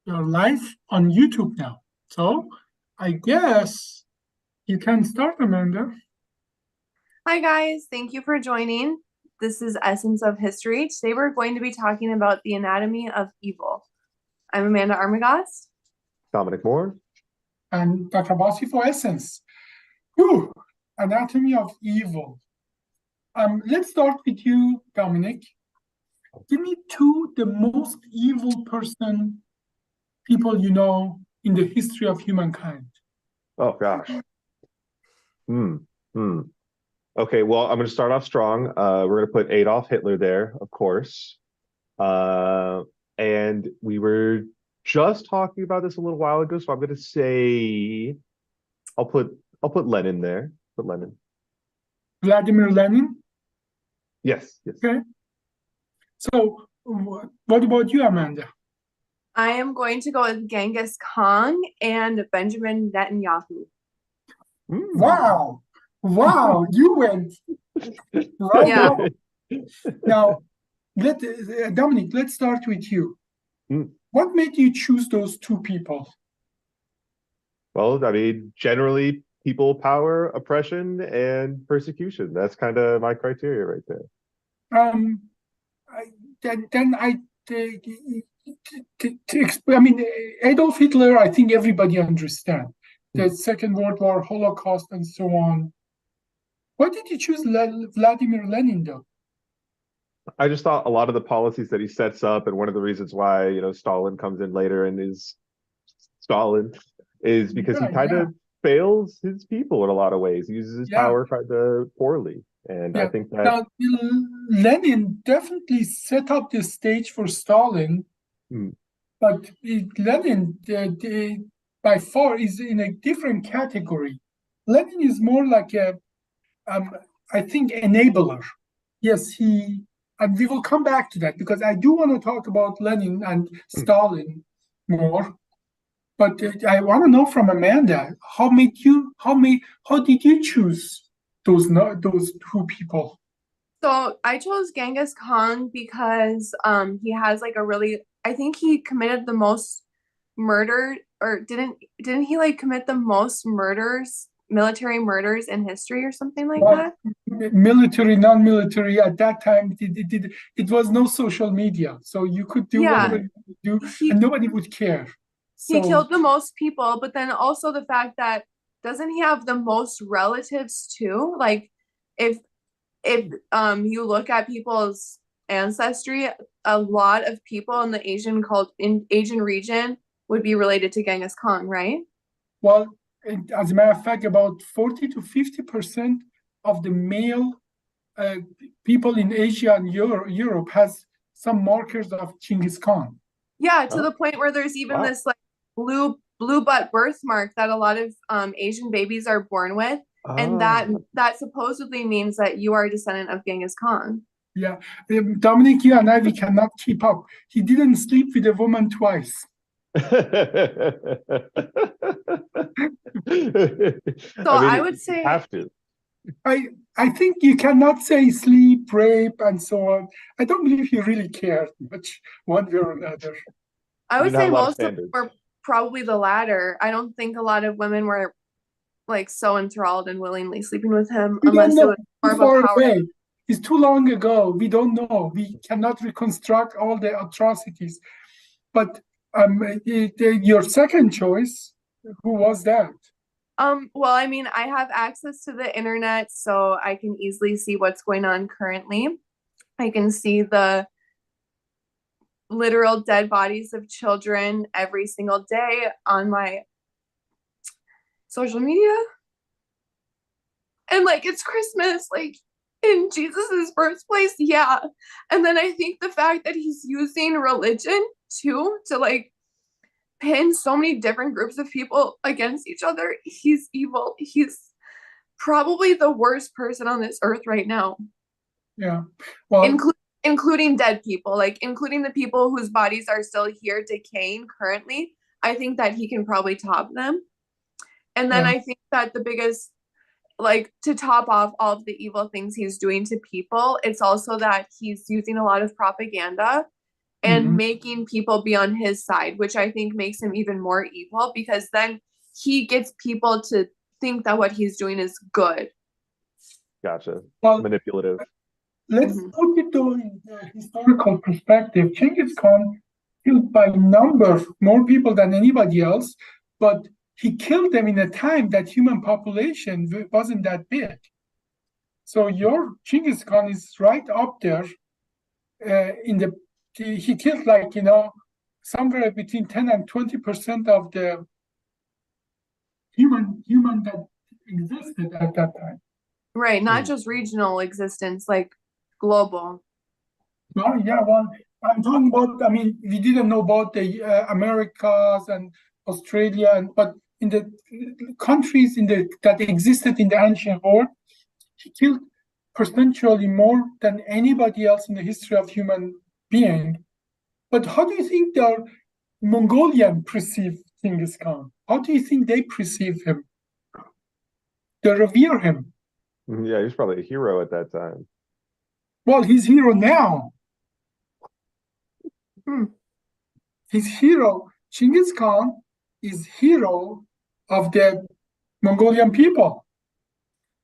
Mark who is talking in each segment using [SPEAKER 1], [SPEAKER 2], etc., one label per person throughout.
[SPEAKER 1] You're live on YouTube now. So I guess you can start, Amanda.
[SPEAKER 2] Hi, guys. Thank you for joining. This is Essence of History. Today, we're going to be talking about the anatomy of evil. I'm Amanda Armagast.
[SPEAKER 3] Dominic Moore.
[SPEAKER 1] And Dr. Bossi for Essence. Whew, Anatomy of Evil. Let's start with you, Dominic. Give me the most evil people you know in the history of humankind.
[SPEAKER 3] Oh gosh. Hmm. Hmm. Okay, well, I'm going to start off strong. We're going to put Adolf Hitler there, of course. And we were just talking about this a little while ago, so I'm going to say I'll put Lenin there. Put Lenin.
[SPEAKER 1] Vladimir Lenin.
[SPEAKER 3] Yes, yes.
[SPEAKER 1] Okay. So what about you, Amanda?
[SPEAKER 2] I am going to go with Genghis Khan and Benjamin Netanyahu.
[SPEAKER 1] Wow. Wow, you went right
[SPEAKER 2] Yeah.
[SPEAKER 1] on. Now, Dominic, let's start with you. What made you choose those two people?
[SPEAKER 3] Well, I mean, generally, people power, oppression, and persecution. That's kind of my criteria right there.
[SPEAKER 1] I, then I, I mean, Adolf Hitler, I think everybody understands. The Second World War, Holocaust, and so on. Why did you choose Vladimir Lenin, though?
[SPEAKER 3] I just thought a lot of the policies that he sets up, and one of the reasons why, Stalin comes in later and is Stalin, is because he kind of fails his people in a lot of ways. He uses his power kind of poorly. And I think that
[SPEAKER 1] now, Lenin definitely set up the stage for Stalin, but Lenin by far is in a different category. Lenin is more like I think, enabler. Yes, and we will come back to that because I do want to talk about Lenin and Stalin more. But I want to know from Amanda, how did you choose those two people?
[SPEAKER 2] So I chose Genghis Khan because he has like I think he committed the most murder, or didn't he like commit the most military murders in history or something like that?
[SPEAKER 1] Military, non-military, at that time it was no social media, so you could do whatever you could do and nobody would care.
[SPEAKER 2] He killed the most people, but then also the fact that doesn't he have the most relatives too? Like if you look at people's ancestry, a lot of people in the Asian region would be related to Genghis Khan, right?
[SPEAKER 1] Well, as a matter of fact, about 40 to 50% of the male people in Asia and Europe has some markers of Genghis Khan.
[SPEAKER 2] Yeah, to the point where there's even this like blue butt birthmark that a lot of Asian babies are born with, and that supposedly means that you are a descendant of Genghis Khan.
[SPEAKER 1] Yeah, Dominic, you and I, we cannot keep up. He didn't sleep with a woman twice.
[SPEAKER 2] I would say
[SPEAKER 3] have to.
[SPEAKER 1] I think you cannot say sleep, rape, and so on. I don't believe he really cared much one way or another.
[SPEAKER 2] I would say most of them were probably the latter. I don't think a lot of women were like so enthralled and willingly sleeping with him unless it was more of a power.
[SPEAKER 1] Away. It's too long ago. We don't know. We cannot reconstruct all the atrocities. But your second choice, who was that?
[SPEAKER 2] Well, I mean, I have access to the internet, so I can easily see what's going on currently. I can see the literal dead bodies of children every single day on my social media. And like it's Christmas, like in Jesus's birthplace, yeah. And then I think the fact that he's using religion too to like pin so many different groups of people against each other, he's evil. He's probably the worst person on this earth right now.
[SPEAKER 1] Yeah. Well,
[SPEAKER 2] including dead people, like including the people whose bodies are still here decaying currently. I think that he can probably top them. And then I think that the biggest, like, to top off all of the evil things he's doing to people, it's also that he's using a lot of propaganda and making people be on his side, which I think makes him even more evil, because then he gets people to think that what he's doing is good.
[SPEAKER 3] Gotcha.
[SPEAKER 1] Well,
[SPEAKER 3] manipulative.
[SPEAKER 1] Let's put it in the historical perspective. Genghis Khan killed by number more people than anybody else, but he killed them in a time that human population wasn't that big. So your Genghis Khan is right up there. He killed, like, somewhere between 10 and 20% of the human that existed at that time.
[SPEAKER 2] Right, not just regional existence, like global.
[SPEAKER 1] Well, I'm talking about, we didn't know about the Americas and Australia, but in the countries that existed in the ancient world, he killed percentually more than anybody else in the history of human being. But how do you think the Mongolian perceive Genghis Khan? How do you think they perceive him? They revere him.
[SPEAKER 3] Yeah, he's probably a hero at that time.
[SPEAKER 1] Well, he's hero now. His hero, Genghis Khan, is hero of the Mongolian people,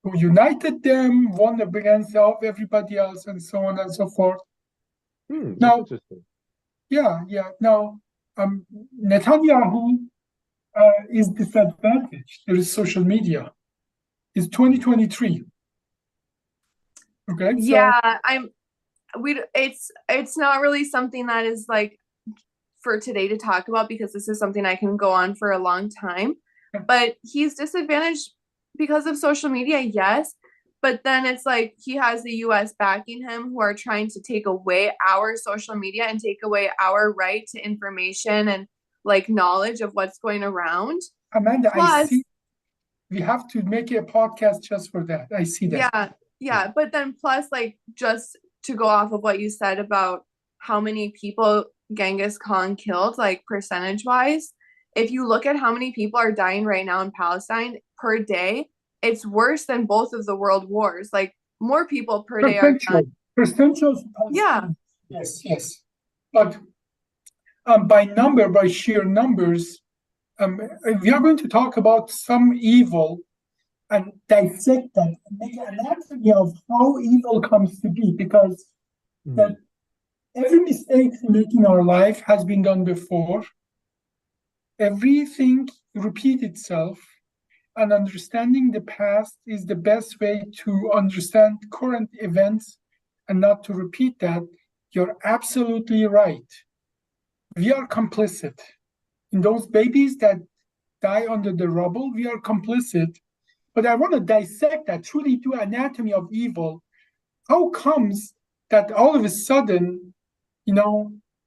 [SPEAKER 1] who united them, won against everybody else, and so on and so forth. Now, Now, Netanyahu is disadvantaged. There is social media. It's 2023. Okay.
[SPEAKER 2] Yeah, it's not really something that is like for today to talk about, because this is something I can go on for a long time. But he's disadvantaged because of social media, yes. But then it's like he has the US backing him, who are trying to take away our social media and take away our right to information and like knowledge of what's going around.
[SPEAKER 1] Amanda, I see. We have to make a podcast just for that. I see that.
[SPEAKER 2] Yeah. But then plus, like, just to go off of what you said about how many people Genghis Khan killed, like percentage wise, if you look at how many people are dying right now in Palestine per day, it's worse than both of the world wars. Like, more people per day are dying.
[SPEAKER 1] Percentage.
[SPEAKER 2] Yeah.
[SPEAKER 1] Yes. But by sheer numbers, we are going to talk about some evil and dissect that, and make an anatomy of how evil comes to be, because that every mistake we make in our life has been done before. Everything repeats itself, and understanding the past is the best way to understand current events and not to repeat that. You're absolutely right. We are complicit. In those babies that die under the rubble, we are complicit. But I want to dissect that, truly do anatomy of evil. How comes that all of a sudden,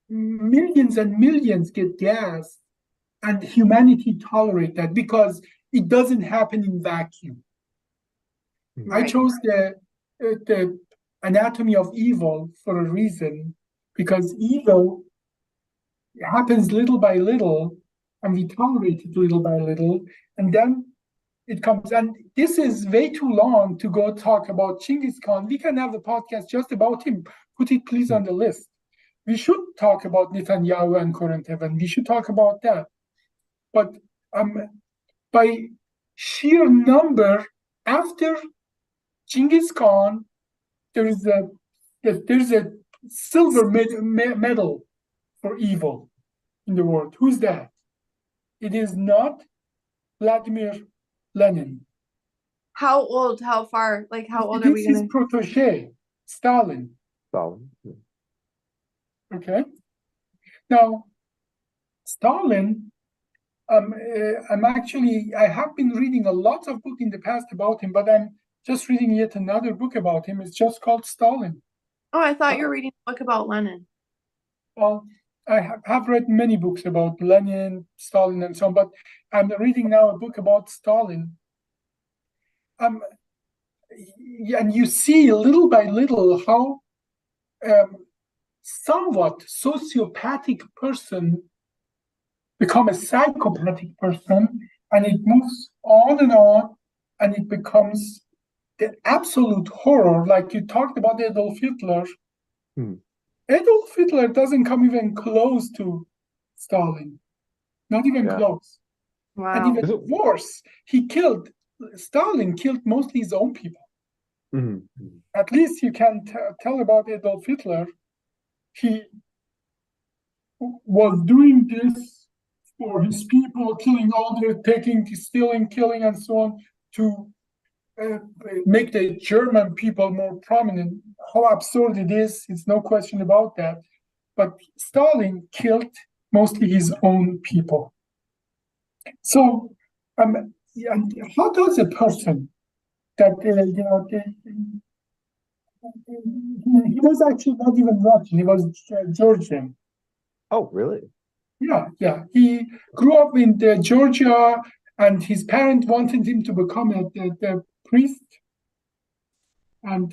[SPEAKER 1] millions and millions get gassed and humanity tolerate that? Because it doesn't happen in vacuum. Right. I chose the anatomy of evil for a reason, because evil happens little by little, and we tolerate it little by little, and then it comes. And this is way too long to go talk about Genghis Khan. We can have a podcast just about him. Put it please on the list. We should talk about Netanyahu and current event. We should talk about that. But by sheer number, after Genghis Khan, there's a silver medal for evil in the world. Who's that? It is not Vladimir Lenin.
[SPEAKER 2] How old? How far? Like, how old are we?
[SPEAKER 1] This is protege, Stalin. Okay. Now, Stalin, I have been reading a lot of books in the past about him, but I'm just reading yet another book about him. It's just called Stalin.
[SPEAKER 2] Oh, I thought you were reading a book about Lenin.
[SPEAKER 1] Well, I have read many books about Lenin, Stalin, and so on, but I'm reading now a book about Stalin. And you see little by little how somewhat sociopathic person become a psychopathic person, and it moves on, and it becomes the absolute horror. Like you talked about Adolf Hitler. Adolf Hitler doesn't come even close to Stalin. Not even close.
[SPEAKER 2] Wow.
[SPEAKER 1] And even worse, Stalin killed mostly his own people.
[SPEAKER 3] Mm-hmm.
[SPEAKER 1] At least you can tell about Adolf Hitler. He was doing this for his people, killing all their stealing, killing, and so on, to make the German people more prominent. How absurd it is, it's no question about that. But Stalin killed mostly his own people. So, and how does a person that, he was actually not even Russian, he was Georgian.
[SPEAKER 3] Oh, really?
[SPEAKER 1] Yeah. He grew up in Georgia, and his parents wanted him to become a priest. And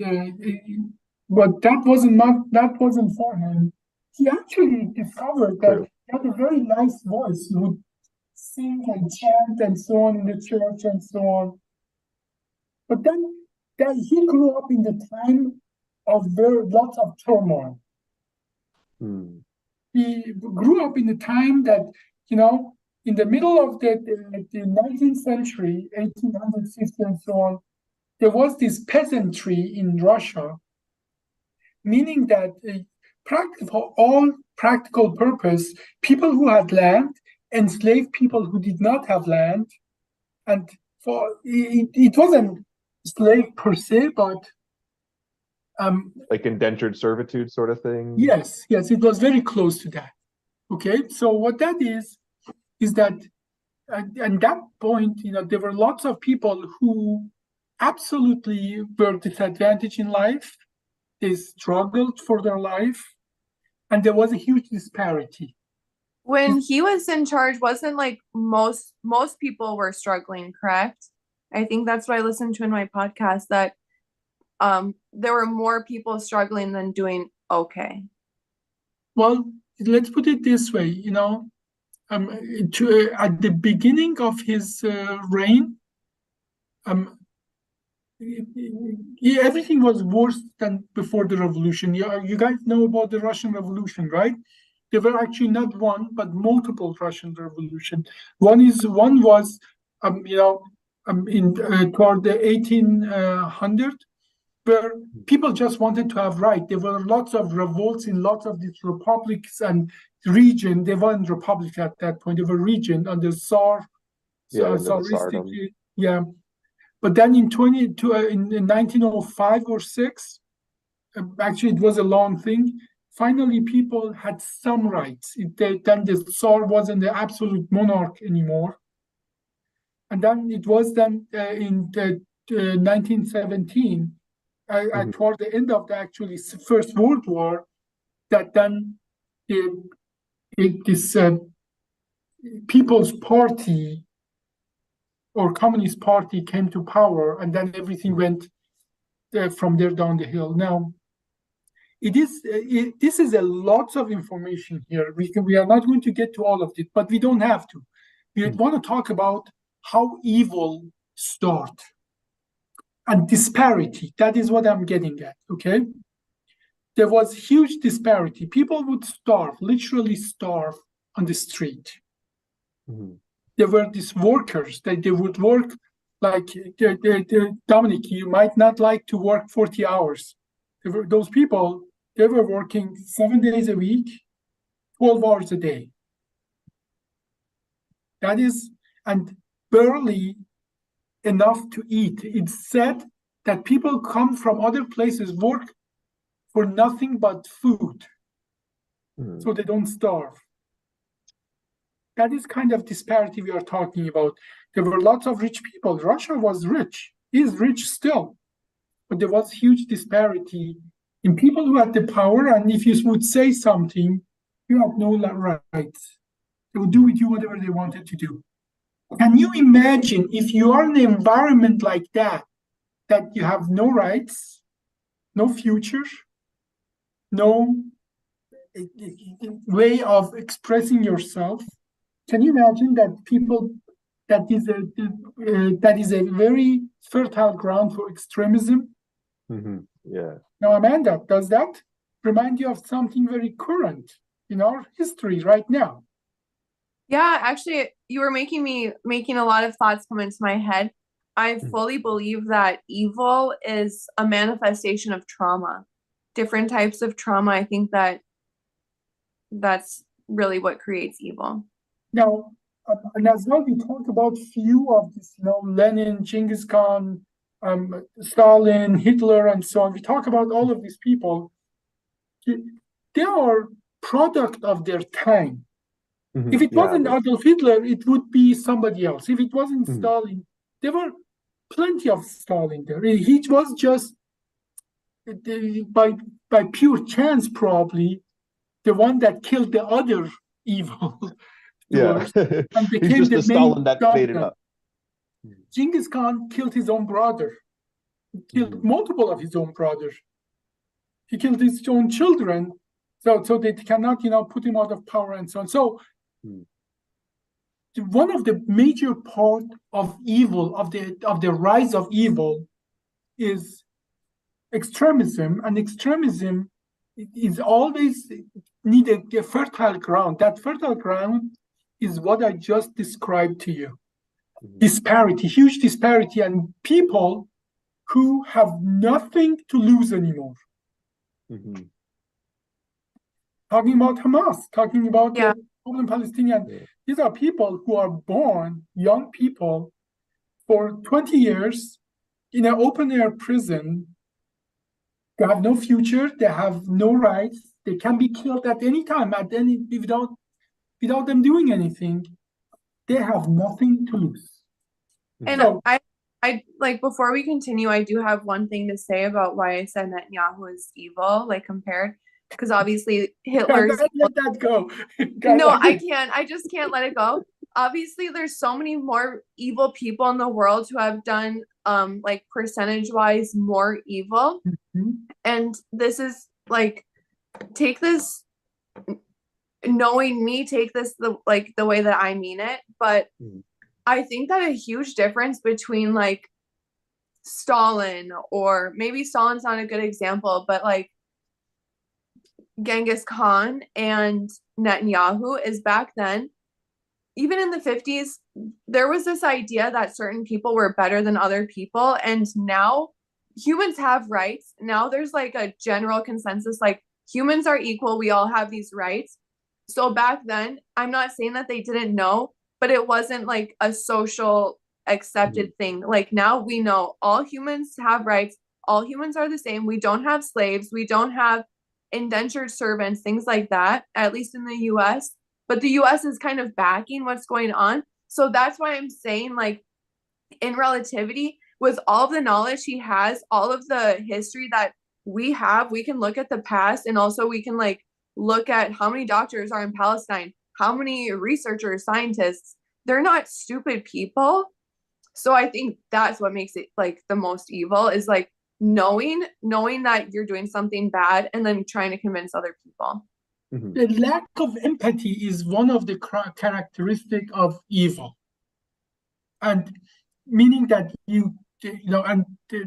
[SPEAKER 1] but that wasn't for him. He actually discovered that he had a very nice voice. He would sing and chant and so on in the church and so on. But then he grew up in the time of lots of turmoil. He grew up in the time that, in the middle of the 19th century, 1850 and so on, there was this peasantry in Russia, meaning that for all practical purpose, people who had land enslaved people who did not have land. And it wasn't slave per se, but
[SPEAKER 3] like indentured servitude sort of thing?
[SPEAKER 1] Yes, it was very close to that. Okay, so what that is that at that point, there were lots of people who absolutely were disadvantaged in life. They struggled for their life, and there was a huge disparity.
[SPEAKER 2] When he was in charge, wasn't like most people were struggling, correct? I think that's what I listened to in my podcast, that there were more people struggling than doing okay.
[SPEAKER 1] Well, let's put it this way, at the beginning of his reign, everything was worse than before the revolution. You guys know about the Russian Revolution, right? There were actually not one, but multiple Russian revolution. One was, toward the 1800, where people just wanted to have right. There were lots of revolts in lots of these republics and region. They weren't republics at that point. They were region under Tsar. Yeah. But then in 1905 or 6, actually it was a long thing. Finally, people had some rights. Then the Tsar wasn't the absolute monarch anymore. And then it was in 1917, toward the end of the First World War, that then this People's Party or Communist Party came to power, and then everything went from there down the hill. Now, this is a lot of information here. We are not going to get to all of it, but we don't have to. We want to talk about how evil starts and disparity. That is what I'm getting at. Okay, there was huge disparity. People would literally starve on the street. There were these workers that they would work like Dominic. You might not like to work 40 hours. Those people, they were working 7 days a week, 12 hours a day. That is, and barely enough to eat. It's said that people come from other places, work for nothing but food, so they don't starve. That is kind of disparity we are talking about. There were lots of rich people. Russia was rich, is rich still, but there was huge disparity in people who had the power, and if you would say something, you had no rights. They would do with you whatever they wanted to do. Can you imagine if you are in an environment like that you have no rights, no future, no way of expressing yourself? Can you imagine that that is a very fertile ground for extremism?
[SPEAKER 3] Yeah.
[SPEAKER 1] Now, Amanda, does that? remind you of something very current in our history right now.
[SPEAKER 2] Yeah, actually, you were making a lot of thoughts come into my head. I fully believe that evil is a manifestation of trauma, different types of trauma. I think that's really what creates evil.
[SPEAKER 1] Now, and as well, we talked about few of this, Lenin, Genghis Khan, Stalin, Hitler, and so on. We talk about all of these people. They are product of their time. If it wasn't Adolf Hitler, it would be somebody else. If it wasn't Stalin, there were plenty of Stalin there. He was just, by pure chance, probably, the one that killed the other evil.
[SPEAKER 3] Yeah,
[SPEAKER 1] and
[SPEAKER 3] he's just the Stalin that made it up.
[SPEAKER 1] Genghis Khan killed his own brother. He killed multiple of his own brothers. He killed his own children, so they cannot, put him out of power and so on. So one of the major part of evil, of the rise of evil, is extremism, and extremism is always needed a fertile ground. That fertile ground is what I just described to you. Disparity, huge disparity, and people who have nothing to lose anymore. Talking about Hamas, talking about the problem Palestinian. These are people who are born, young people, for 20 years in an open-air prison. They have no future, they have no rights, they can be killed at any time, without them doing anything. They have nothing to lose.
[SPEAKER 2] And so, I like, before we continue, I do have one thing to say about why I said Netanyahu is evil, like compared, because obviously Hitler's.
[SPEAKER 1] Let that go.
[SPEAKER 2] No, I can't. I just can't let it go. Obviously, there's so many more evil people in the world who have done, like, percentage-wise more evil. And this is like, take this, knowing me, take this the way that I mean it. But I think that a huge difference between, like, Stalin, or maybe Stalin's not a good example, but like Genghis Khan and Netanyahu, is back then, even in the 50s, there was this idea that certain people were better than other people. And now humans have rights. Now there's like a general consensus, like, humans are equal. We all have these rights. So back then, I'm not saying that they didn't know, but it wasn't like a social accepted thing. Like, now we know all humans have rights. All humans are the same. We don't have slaves. We don't have indentured servants, things like that, at least in the US. But the US is kind of backing what's going on. So that's why I'm saying, like, in relativity, with all of the knowledge he has, all of the history that we have, we can look at the past, and also we can, like, look at how many doctors are in Palestine, how many researchers, scientists. They're not stupid people. So I think that's what makes it, like, the most evil, is like knowing that you're doing something bad and then trying to convince other people.
[SPEAKER 1] The lack of empathy is one of the characteristic of evil, and meaning that with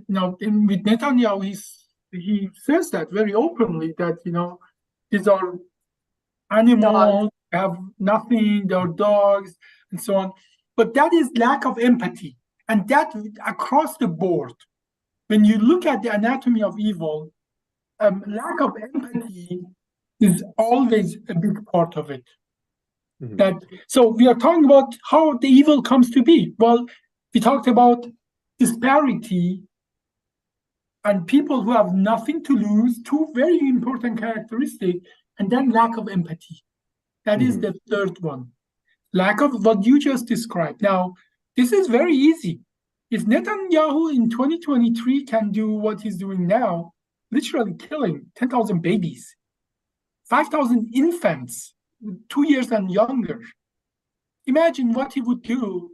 [SPEAKER 1] Netanyahu, he says that very openly, that these are animals, have nothing, they're dogs, and so on. But that is lack of empathy, and that across the board. When you look at the anatomy of evil, lack of empathy is always a big part of it. So we are talking about how the evil comes to be. Well, we talked about disparity and people who have nothing to lose, two very important characteristics, and then lack of empathy. That is the third one. Lack of what you just described. Now, this is very easy. If Netanyahu in 2023 can do what he's doing now, literally killing 10,000 babies, 5,000 infants, 2 years and younger, imagine what he would do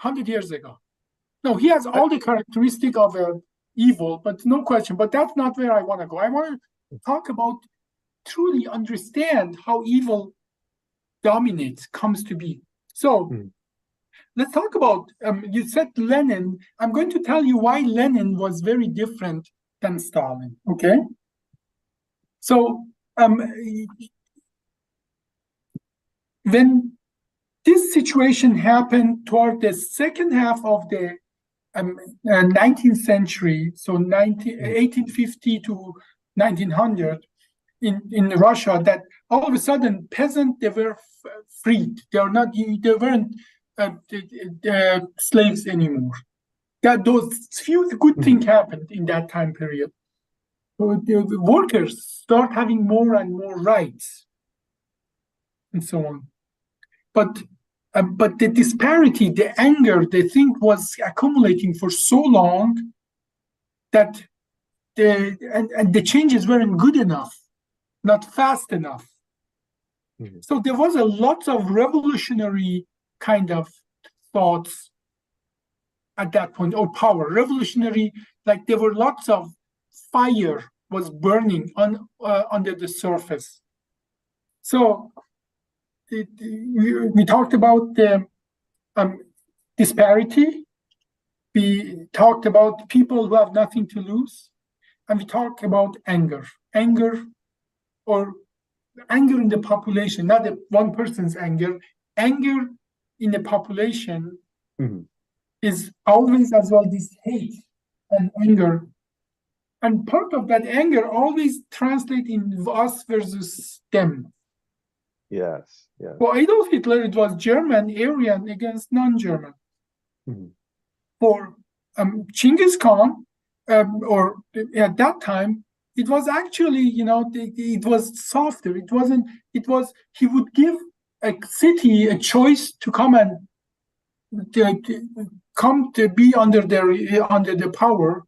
[SPEAKER 1] 100 years ago. No, he has all the characteristic of evil, but no question. But that's not where I want to go. I want to talk about, truly understand how evil dominates, comes to be. So let's talk about, you said Lenin. I'm going to tell you why Lenin was very different than Stalin, okay? So when this situation happened toward the second half of the 19th century, so 1850 to 1900 in Russia, that all of a sudden peasants, they were freed. They weren't slaves anymore. That those few good things happened in that time period. So the workers start having more and more rights, and so on. But the disparity, the anger, the thing was accumulating for so long that the changes weren't good enough, not fast enough. So there was a lot of revolutionary kind of thoughts at that point, or power, revolutionary, like there were lots of fire was burning under the surface. So we talked about the disparity. We talked about people who have nothing to lose, and we talked about anger in the population, not one person's anger. Anger in the population is always as well this hate and anger. And part of that anger always translates in us versus them.
[SPEAKER 3] Yes.
[SPEAKER 1] For Adolf Hitler, it was German, Aryan against non-German. For Genghis Khan, or at that time, it was actually, it was softer. It wasn't. It was. He would give a city a choice to come and come to be under the power,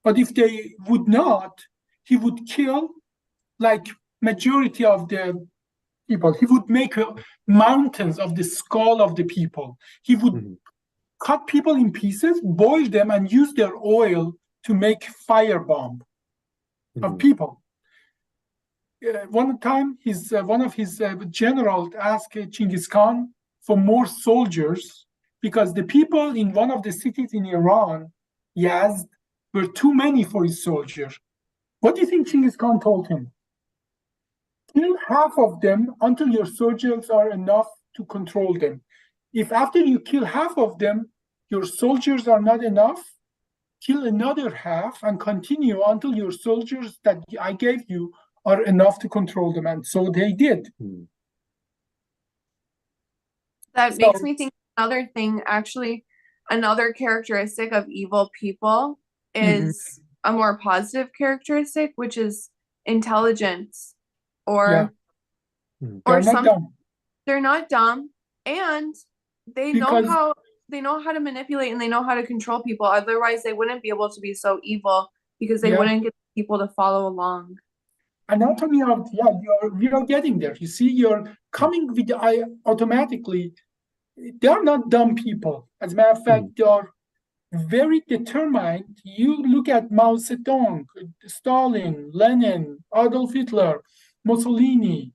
[SPEAKER 1] but if they would not, he would kill like majority of the people. He would make mountains of the skull of the people. He would cut people in pieces, boil them, and use their oil to make firebomb of people. One time, one of his generals asked Genghis Khan for more soldiers because the people in one of the cities in Iran, Yazd, were too many for his soldiers. What do you think Genghis Khan told him? Kill half of them until your soldiers are enough to control them. If after you kill half of them, your soldiers are not enough, kill another half and continue until your soldiers that I gave you are enough to control them. And so they did.
[SPEAKER 2] That makes me think another thing, actually, another characteristic of evil people is a more positive characteristic, which is intelligence, or they're not dumb, and they know how to manipulate, and they know how to control people. Otherwise, they wouldn't be able to be so evil, because they wouldn't get people to follow along.
[SPEAKER 1] Anatomy of you're getting there. You see, you're coming with the eye automatically. They are not dumb people. As a matter of fact, they are very determined. You look at Mao Zedong, Stalin, Lenin, Adolf Hitler, Mussolini.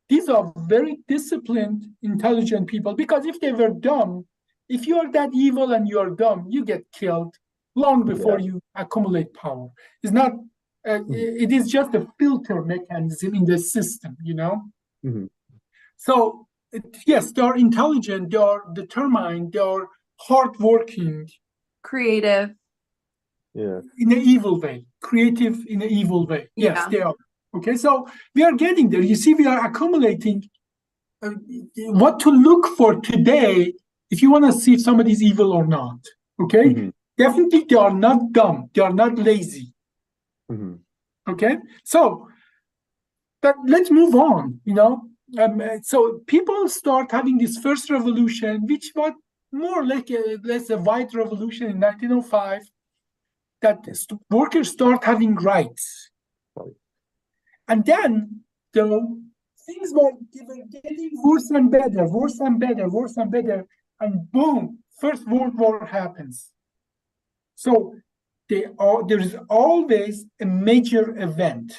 [SPEAKER 1] These are very disciplined, intelligent people, because if they were dumb, if you are that evil and you are dumb, you get killed long before you accumulate power. It's not, it is just a filter mechanism in the system, So, yes, they are intelligent, they are determined, they are hardworking.
[SPEAKER 2] Creative.
[SPEAKER 1] In an evil way. Creative in an evil way. Yes, they are. Okay, so we are getting there. You see, we are accumulating what to look for today if you want to see if somebody's evil or not. Okay? Definitely they are not dumb. They are not lazy. Okay? So let's move on, so people start having this first revolution, which was more like less a white revolution in 1905, that workers start having rights. And then things were getting worse and better, and boom, First World War happens. So there is always a major event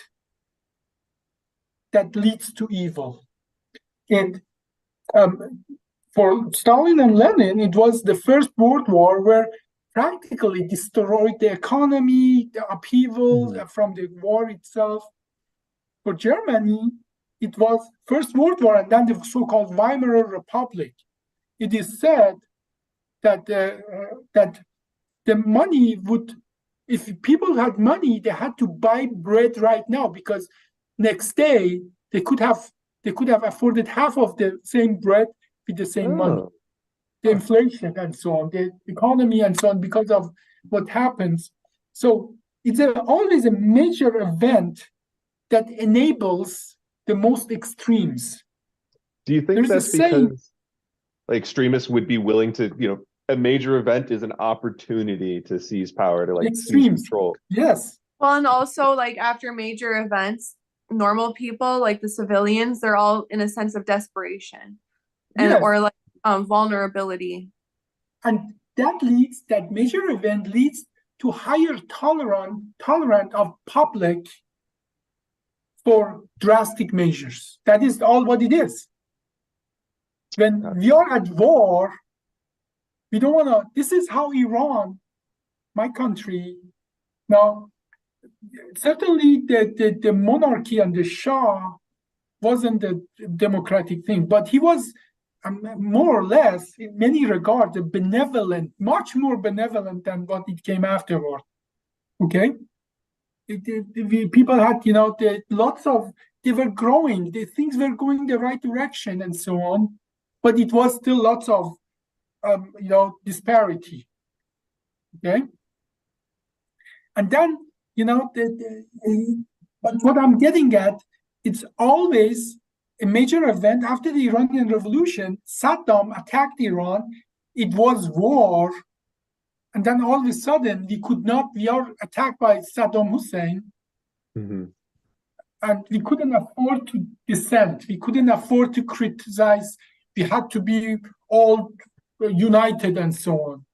[SPEAKER 1] that leads to evil. And for Stalin and Lenin, it was the First World War, where practically destroyed the economy, the upheaval from the war itself. For Germany, it was First World War and then the so-called Weimar Republic. It is said that that the money would, if people had money, they had to buy bread right now because next day they could have afforded half of the same bread with the same money. The inflation and so on, the economy and so on, because of what happens. So it's always a major event that enables the most extremes.
[SPEAKER 3] Do you think that's because extremists would be willing to, a major event is an opportunity to seize power, to seize control?
[SPEAKER 1] Yes.
[SPEAKER 2] Well, and also after major events, normal people, like the civilians, they're all in a sense of desperation or vulnerability.
[SPEAKER 1] And that major event leads to higher tolerant of public for drastic measures. That is all what it is. When we are at war, we don't want to. This is how Iran, my country, now, certainly the monarchy and the Shah wasn't a democratic thing, but he was more or less, in many regards, benevolent, much more benevolent than what it came afterward. Okay? People had, they were growing, things were going the right direction and so on, but it was still lots of, disparity. Okay? And then, but what I'm getting at, it's always a major event. After the Iranian Revolution, Saddam attacked Iran. It was war. And then all of a sudden, we are attacked by Saddam Hussein.
[SPEAKER 3] Mm-hmm.
[SPEAKER 1] And we couldn't afford to dissent. We couldn't afford to criticize. We had to be all united and so on.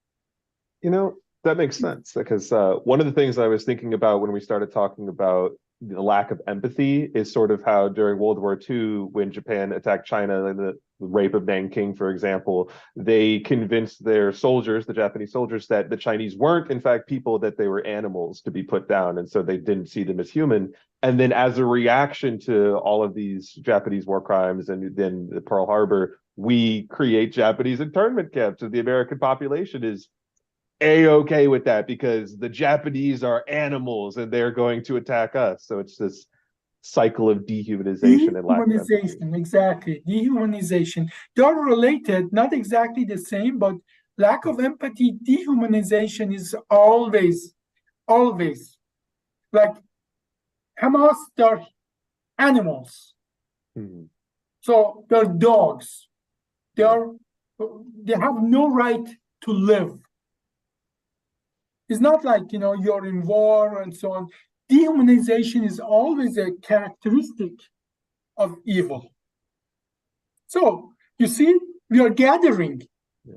[SPEAKER 3] That makes sense, because one of the things I was thinking about when we started talking about the lack of empathy is sort of how during World War II, when Japan attacked China and the rape of Nanking, for example, they convinced their soldiers, the Japanese soldiers, that the Chinese weren't in fact people, that they were animals to be put down. And so they didn't see them as human. And then as a reaction to all of these Japanese war crimes and then the Pearl Harbor, we create Japanese internment camps, and the American population is A-okay with that because the Japanese are animals and they're going to attack us. So it's this cycle of dehumanization and lack of empathy.
[SPEAKER 1] Exactly. Dehumanization. They're related, not exactly the same, but lack of empathy, dehumanization is always. Like Hamas, they're animals.
[SPEAKER 3] Mm-hmm.
[SPEAKER 1] So they're dogs. They have no right to live. It's not like, you're in war and so on. Dehumanization is always a characteristic of evil. So, you see, we are gathering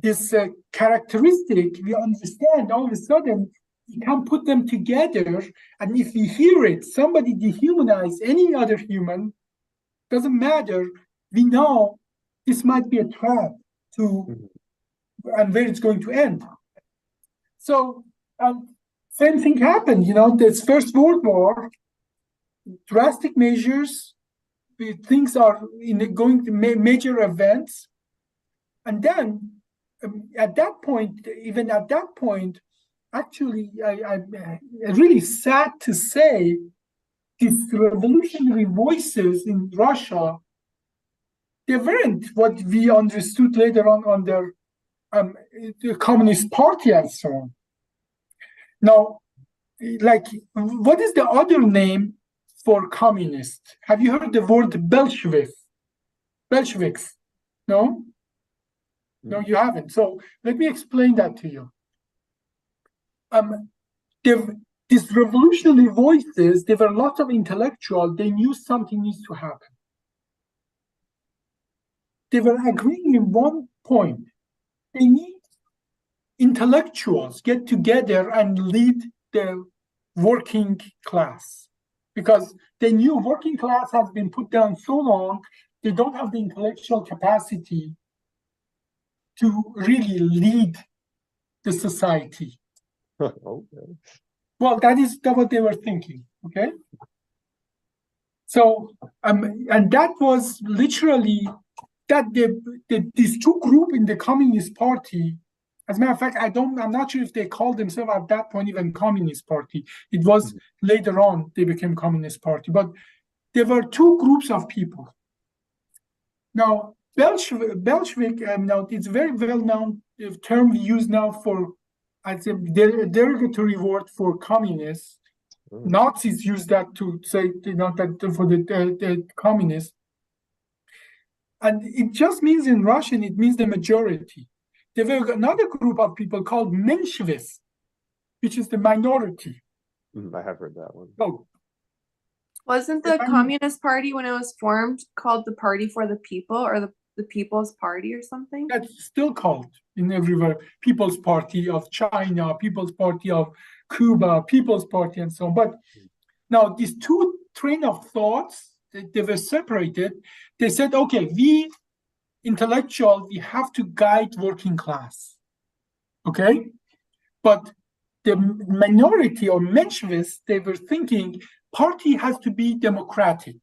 [SPEAKER 1] this characteristic. We understand all of a sudden, we can put them together. And if we hear it, somebody dehumanize any other human, doesn't matter. We know this might be a trap and where it's going to end. So, same thing happened, this First World War, drastic measures, things are going to major events. And then even at that point, actually, I'm really sad to say, these revolutionary voices in Russia, they weren't what we understood later on under the Communist Party and so on. Now, what is the other name for communist? Have you heard the word Bolsheviks? No? No, you haven't. So let me explain that to you. These revolutionary voices, there were lots of intellectuals. They knew something needs to happen. They were agreeing in one point. They need intellectuals get together and lead the working class, because they knew working class has been put down so long, they don't have the intellectual capacity to really lead the society.
[SPEAKER 3] Okay.
[SPEAKER 1] Well, that is what they were thinking, okay? So, and that was literally that these two groups in the Communist Party. As a matter of fact, I'm not sure if they called themselves at that point even Communist Party. It was later on they became Communist Party, but there were two groups of people. Now, Bolshevik, now it's a very well-known term used now for, as a derogatory word for communists. Nazis use that to say, that for the communists. And it just means in Russian, it means the majority. There were another group of people called Menshevists, which is the minority.
[SPEAKER 3] I have heard that one.
[SPEAKER 1] Oh.
[SPEAKER 2] Wasn't the Communist Party, when it was formed, called the Party for the People, or the People's Party or something?
[SPEAKER 1] That's still called in everywhere. People's Party of China, People's Party of Cuba, People's Party, and so on. But now these two train of thoughts, they were separated. They said, okay, we intellectual, we have to guide working class. Okay? But the minority or Menshevists, they were thinking party has to be democratic,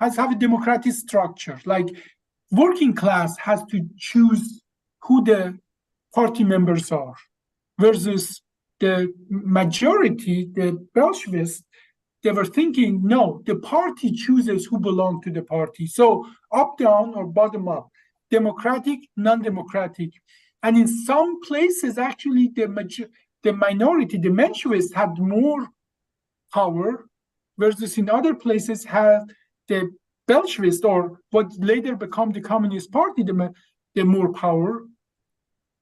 [SPEAKER 1] has to have a democratic structure. Like working class has to choose who the party members are, versus the majority, the Bolsheviks, they were thinking, no, the party chooses who belong to the party. So up, down, or bottom up, democratic, non-democratic. And in some places, actually, the minority, the Menshevists, had more power, versus in other places had the Bolshevists, or what later become the Communist Party, the more power.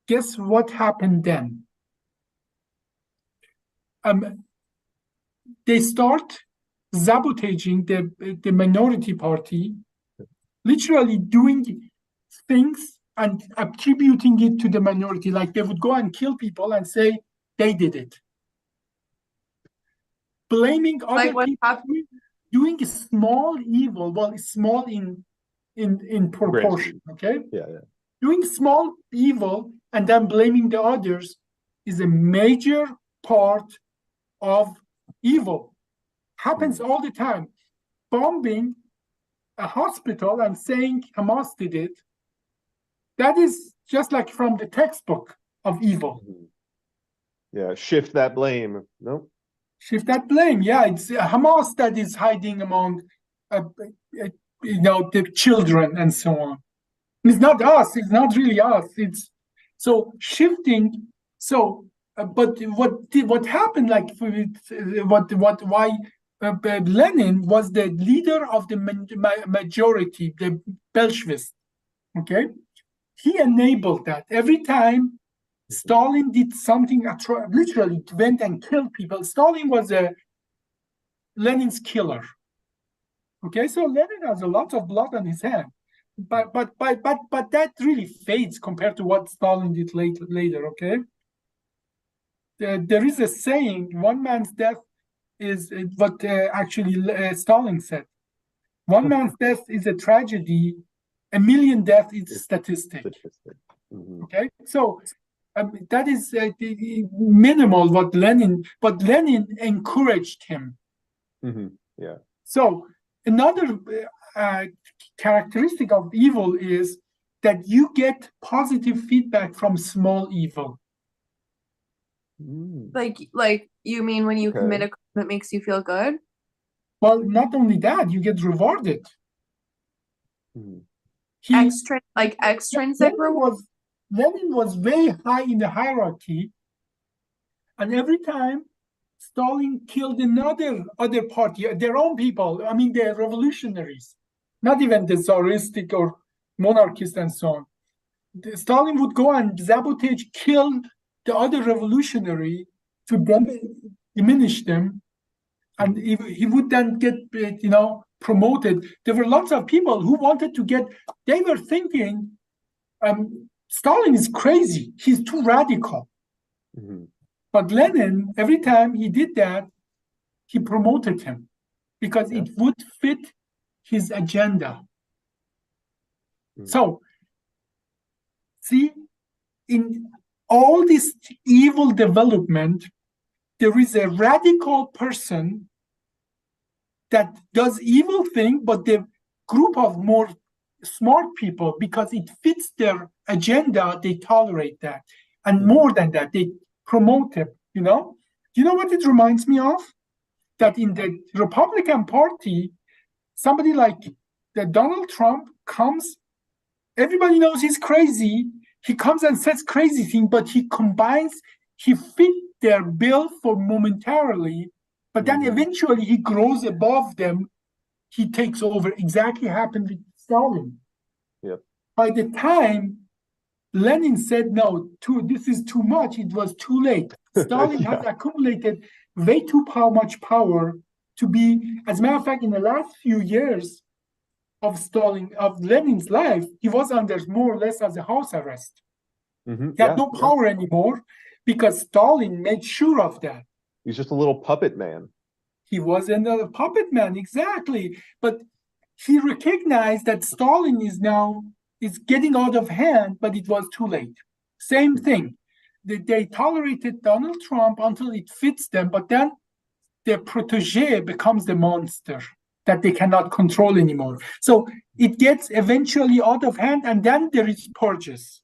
[SPEAKER 1] Guess what happened then? They start sabotaging the minority party, literally doing things and attributing it to the minority. Like they would go and kill people and say they did it. Blaming other people, doing a small evil, well, it's small in proportion, okay?
[SPEAKER 3] Yeah.
[SPEAKER 1] Doing small evil and then blaming the others is a major part of evil. Happens all the time. Bombing a hospital and saying Hamas did it, that is just like from the textbook of evil.
[SPEAKER 3] Yeah, shift that blame. Nope.
[SPEAKER 1] Shift that blame. Yeah, it's Hamas that is hiding among, the children and so on. It's not us. It's not really us. It's so shifting. So, but what happened? Like, why Lenin was the leader of the majority, the Bolsheviks. Okay, he enabled that. Every time Stalin did something, literally went and killed people. Stalin was Lenin's killer. Okay, so Lenin has a lot of blood on his hand, but that really fades compared to what Stalin did later. Okay, there is a saying: one man's death is what actually Stalin said. One man's death is a tragedy. A million deaths is a statistic. Okay, so that is minimal. But Lenin encouraged him.
[SPEAKER 3] Yeah.
[SPEAKER 1] So another characteristic of evil is that you get positive feedback from small evil.
[SPEAKER 2] Like you mean when you commit a crime that makes you feel good?
[SPEAKER 1] Well, not only that, you get rewarded.
[SPEAKER 2] Extrinsic reward.
[SPEAKER 1] Lenin was very high in the hierarchy, and every time Stalin killed other party, their own people, I mean, the revolutionaries, not even the Tsaristic or monarchists and so on. Stalin would go and sabotage, kill the other revolutionary to diminish them, and he would then get, promoted. There were lots of people who wanted to they were thinking, Stalin is crazy, he's too radical. But Lenin, every time he did that, he promoted him because it would fit his agenda. So, see, in all this evil development, there is a radical person that does evil thing, but the group of more smart people, because it fits their agenda, they tolerate that. And more than that, they promote it, you know? You know what it reminds me of? That in the Republican Party, somebody like the Donald Trump comes, everybody knows he's crazy. He comes and says crazy thing, but he fit their bill for momentarily, but then eventually he grows above them. He takes over. Exactly happened with Stalin.
[SPEAKER 3] Yep.
[SPEAKER 1] By the time Lenin said, no, this is too much, it was too late. Stalin has accumulated way too much power to be, as a matter of fact, in the last few years of Lenin's life, he was under more or less as a house arrest. He had no power anymore because Stalin made sure of that.
[SPEAKER 3] He's just a little puppet man.
[SPEAKER 1] He was a puppet man, exactly. But he recognized that Stalin is getting out of hand, but it was too late. Same thing. They tolerated Donald Trump until it fits them, but then their protege becomes the monster that they cannot control anymore. So it gets eventually out of hand, and then there is purges.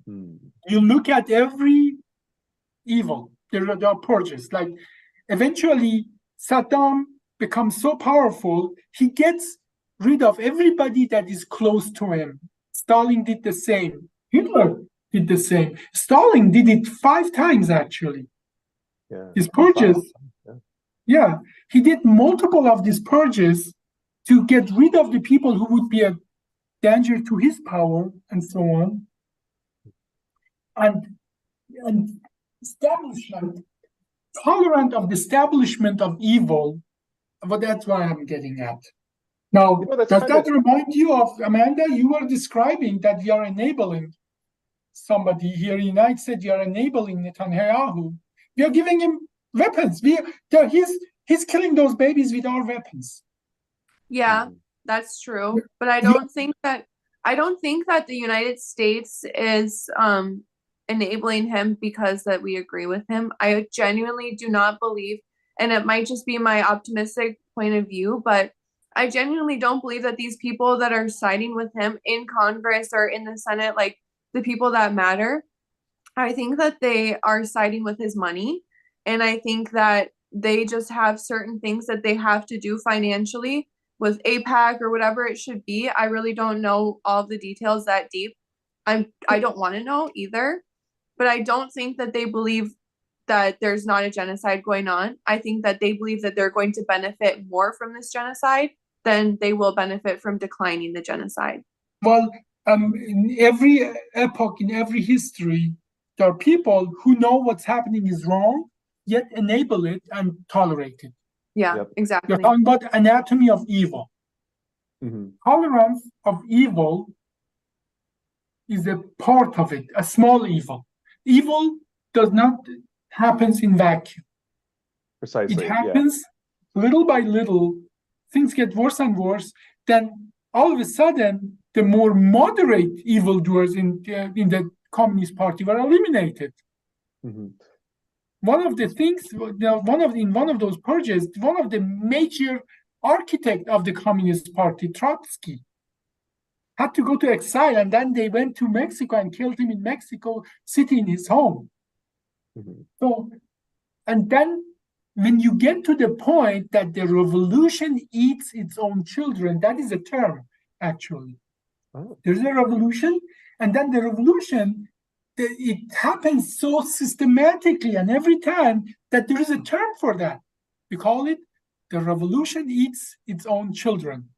[SPEAKER 1] You look at every evil, there are purges. Like eventually Saddam becomes so powerful, he gets rid of everybody that is close to him. Stalin did the same. Hitler did the same. Stalin did it 5 times actually. His purges. He did multiple of these purges to get rid of the people who would be a danger to his power and so on. And establishment, tolerant of the establishment of evil, but that's what I'm getting at. Now, does that remind you of, Amanda, you were describing that we are enabling somebody here in the United States, you are enabling Netanyahu. We are giving him weapons. He's killing those babies with our weapons.
[SPEAKER 2] Yeah, that's true. But I don't think that the United States is enabling him because that we agree with him. I genuinely do not believe, and it might just be my optimistic point of view, but I genuinely don't believe that these people that are siding with him in Congress or in the Senate, like the people that matter, I think that they are siding with his money. And I think that they just have certain things that they have to do financially with AIPAC or whatever it should be. I really don't know all the details that deep. I don't want to know either. But I don't think that they believe that there's not a genocide going on. I think that they believe that they're going to benefit more from this genocide than they will benefit from declining the genocide.
[SPEAKER 1] Well, in every epoch, in every history, there are people who know what's happening is wrong, yet enable it and tolerate it.
[SPEAKER 2] Yeah, exactly.
[SPEAKER 1] You're talking about anatomy of evil. Tolerance of evil is a part of it, a small evil. Evil does not happen in vacuum.
[SPEAKER 3] Precisely.
[SPEAKER 1] It happens little by little. Things get worse and worse. Then all of a sudden, the more moderate evildoers in the Communist Party were eliminated. One of the things, in one of those purges, one of the major architect of the Communist Party, Trotsky, had to go to exile, and then they went to Mexico and killed him in Mexico City in his home. So, and then when you get to the point that the revolution eats its own children, that is a term, actually. There's a revolution, and then the revolution, it happens so systematically and every time that there is a term for that. We call it the revolution eats its own children.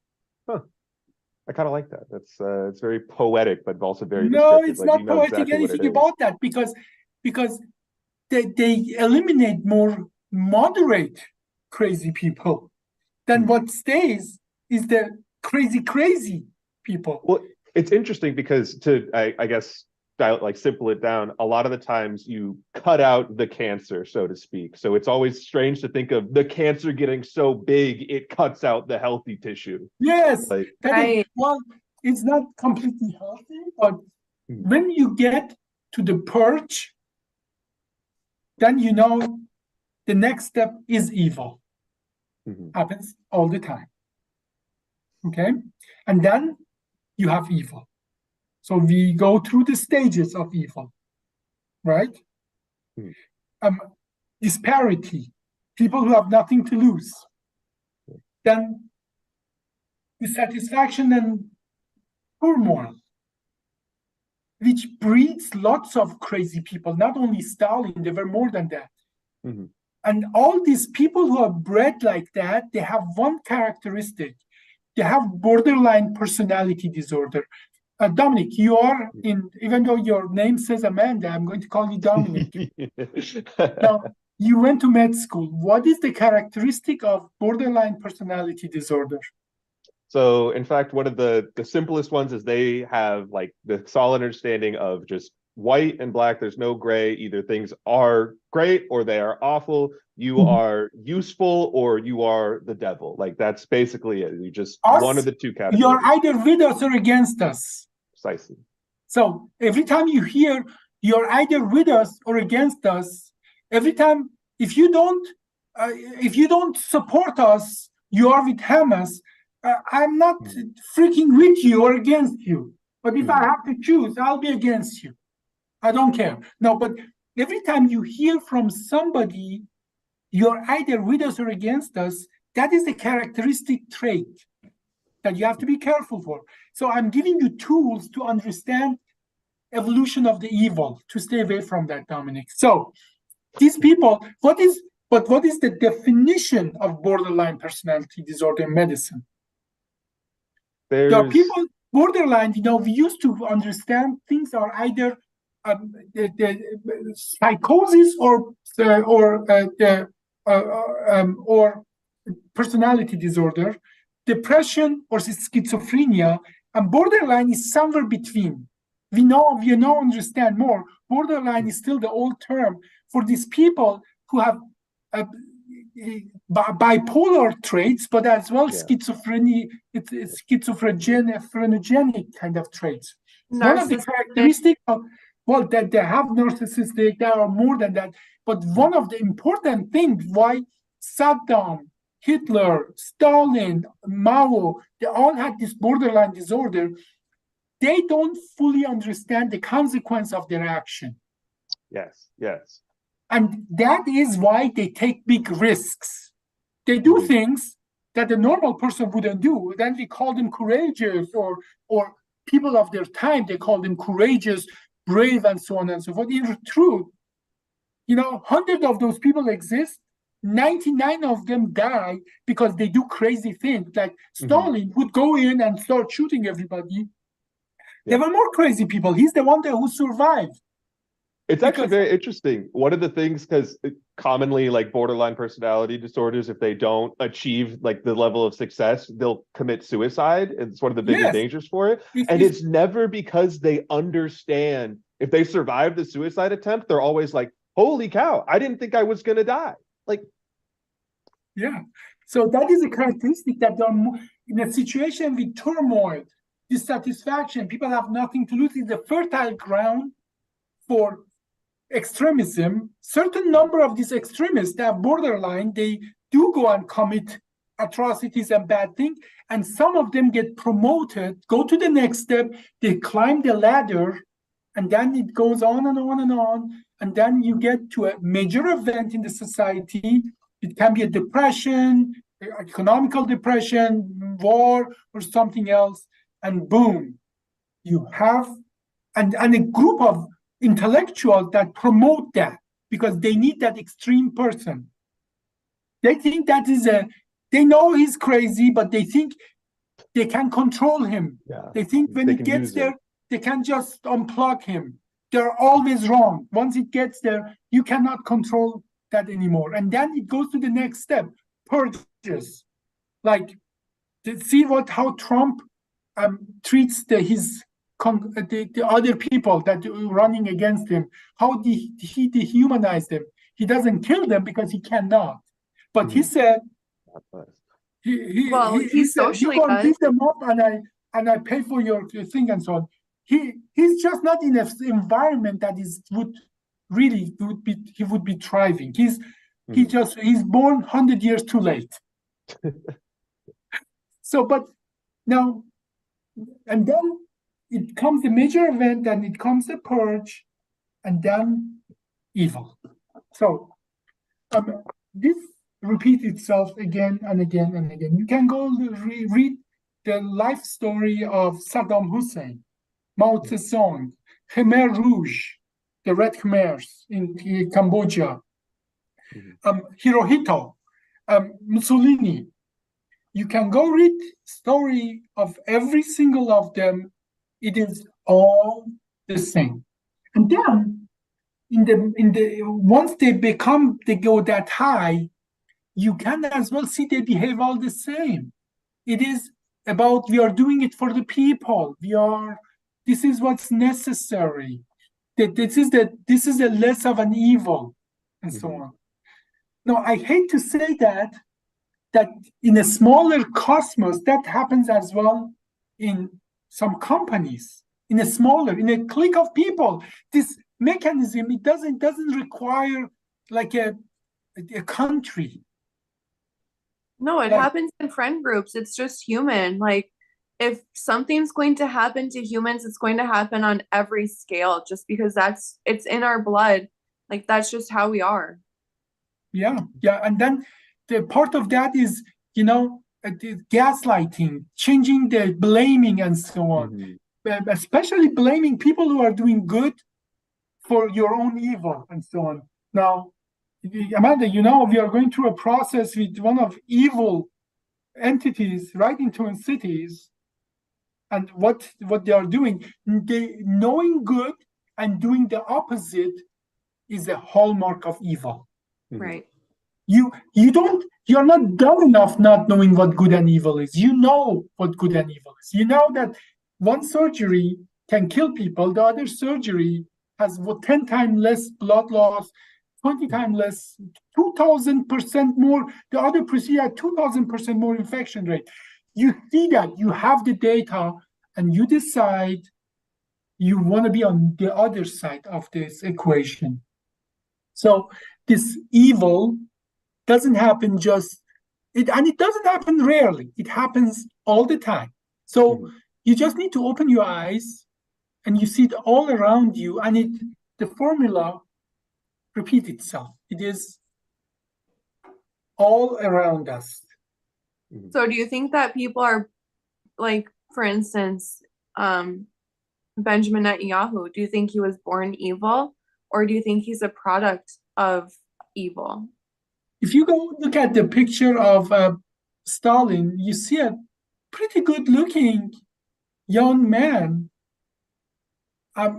[SPEAKER 3] I kind of like that. That's it's very poetic, but also very
[SPEAKER 1] no,
[SPEAKER 3] descriptive.
[SPEAKER 1] it's not poetic anything about that because they eliminate more moderate crazy people. Then what stays is the crazy people.
[SPEAKER 3] Well, it's interesting because I guess like simple it down, a lot of the times you cut out the cancer, so to speak. So it's always strange to think of the cancer getting so big it cuts out the healthy tissue.
[SPEAKER 1] Yes, well, it's not completely healthy, but when you get to the purge, then you know the next step is evil. Happens all the time. Okay? And then you have evil. So we go through the stages of evil, right? Disparity, people who have nothing to lose. Then dissatisfaction and turmoil, which breeds lots of crazy people. Not only Stalin, there were more than that. And all these people who are bred like that, they have one characteristic. They have borderline personality disorder. Dominic, you are even though your name says Amanda, I'm going to call you Dominic. Now, you went to med school. What is the characteristic of borderline personality disorder?
[SPEAKER 3] So, in fact, one of the simplest ones is they have like the solid understanding of just white and black. There's no gray. Either things are great or they are awful. You are useful or you are the devil. Like that's basically it. You just one of the two categories.
[SPEAKER 1] You're either with us or against us.
[SPEAKER 3] Precisely.
[SPEAKER 1] So every time you hear you're either with us or against us, every time if you don't support us, you are with Hamas. I'm not freaking with you or against you. But if I have to choose, I'll be against you. I don't care. No, but every time you hear from somebody, you're either with us or against us, that is a characteristic trait that you have to be careful for. So I'm giving you tools to understand evolution of the evil, to stay away from that, Dominic. So these people, what is the definition of borderline personality disorder in medicine? There are people borderline, we used to understand things are either the psychosis or personality disorder, depression or schizophrenia, and borderline is somewhere between. We now understand more. Borderline is still the old term for these people who have bipolar traits, but as well schizophrenia, it's schizophrenic kind of traits. One of the characteristics of that they have narcissistic, there are more than that. But one of the important things why Saddam, Hitler, Stalin, Mao, they all had this borderline disorder, they don't fully understand the consequence of their action.
[SPEAKER 3] Yes.
[SPEAKER 1] And that is why they take big risks. They do things that a normal person wouldn't do. Then we call them courageous, or people of their time, they call them courageous, brave, and so on and so forth. In truth, 100 of those people exist. 99 of them die because they do crazy things. Like Stalin would go in and start shooting everybody. There were more crazy people. He's the one who survived.
[SPEAKER 3] It's actually very interesting. One of the things, because commonly like borderline personality disorders, if they don't achieve like the level of success, they'll commit suicide. It's one of the bigger dangers for it. And it's never because they understand. If they survive the suicide attempt, they're always like, holy cow, I didn't think I was going to die. Like,
[SPEAKER 1] so that is a characteristic that in a situation with turmoil, dissatisfaction, people have nothing to lose. It's a fertile ground for extremism. Certain number of these extremists that have borderline, they do go and commit atrocities and bad things, and some of them get promoted, go to the next step, they climb the ladder, and then it goes on and on and on, and then you get to a major event in the society. It can be a depression, economical depression, war, or something else, and boom, you have and a group of intellectuals that promote that because they need that extreme person. They think they know he's crazy, but they think they can control him. They think when it gets there, they can just unplug him. They're always wrong. Once it gets there, you cannot control that anymore. And then it goes to the next step, purges. Like, see how Trump treats the other people that are running against him, how he dehumanized them. He doesn't kill them because he cannot. But he said, he socially said, you can give them up and I pay for your thing and so on. He's just not in an environment that he would be thriving. He's born 100 years too late. So, but now, and then it comes the major event, and it comes the purge, and then evil. So, this repeats itself again and again and again. You can go read the life story of Saddam Hussein, Mao Zedong, Khmer Rouge, the Red Khmers in Cambodia, Hirohito, Mussolini. You can go read story of every single of them. It is all the same. And then once they go that high, you can as well see they behave all the same. It is about we are doing it for the people. This is what's necessary. That this is a less of an evil, and so on. Now, I hate to say that in a smaller cosmos, that happens as well in some companies. In a clique of people, this mechanism, it doesn't require like a country.
[SPEAKER 2] No, it happens in friend groups. It's just human. Like, if something's going to happen to humans, it's going to happen on every scale, just because it's in our blood. Like, that's just how we are. Yeah. And then the part of that is, the gaslighting, changing the blaming and so on, especially blaming people who are doing good for your own evil and so on. Now, Amanda, we are going through a process with one of evil entities right in Twin Cities, and what they are doing, knowing good and doing the opposite is a hallmark of evil. Right.
[SPEAKER 1] You're not dumb enough not knowing what good and evil is. You know what good and evil is. You know that one surgery can kill people, the other surgery has 10 times less blood loss, 20 times less, 2,000% more. The other procedure had 2,000% more infection rate. You see that, you have the data, and you decide you want to be on the other side of this equation. So this evil doesn't happen it doesn't happen rarely. It happens all the time. So you just need to open your eyes, and you see it all around you, and the formula repeats itself. It is all around us.
[SPEAKER 2] So do you think that people are, like, for instance, Benjamin Netanyahu, do you think he was born evil, or do you think he's a product of evil?
[SPEAKER 1] If you go look at the picture of Stalin, you see a pretty good-looking young man. I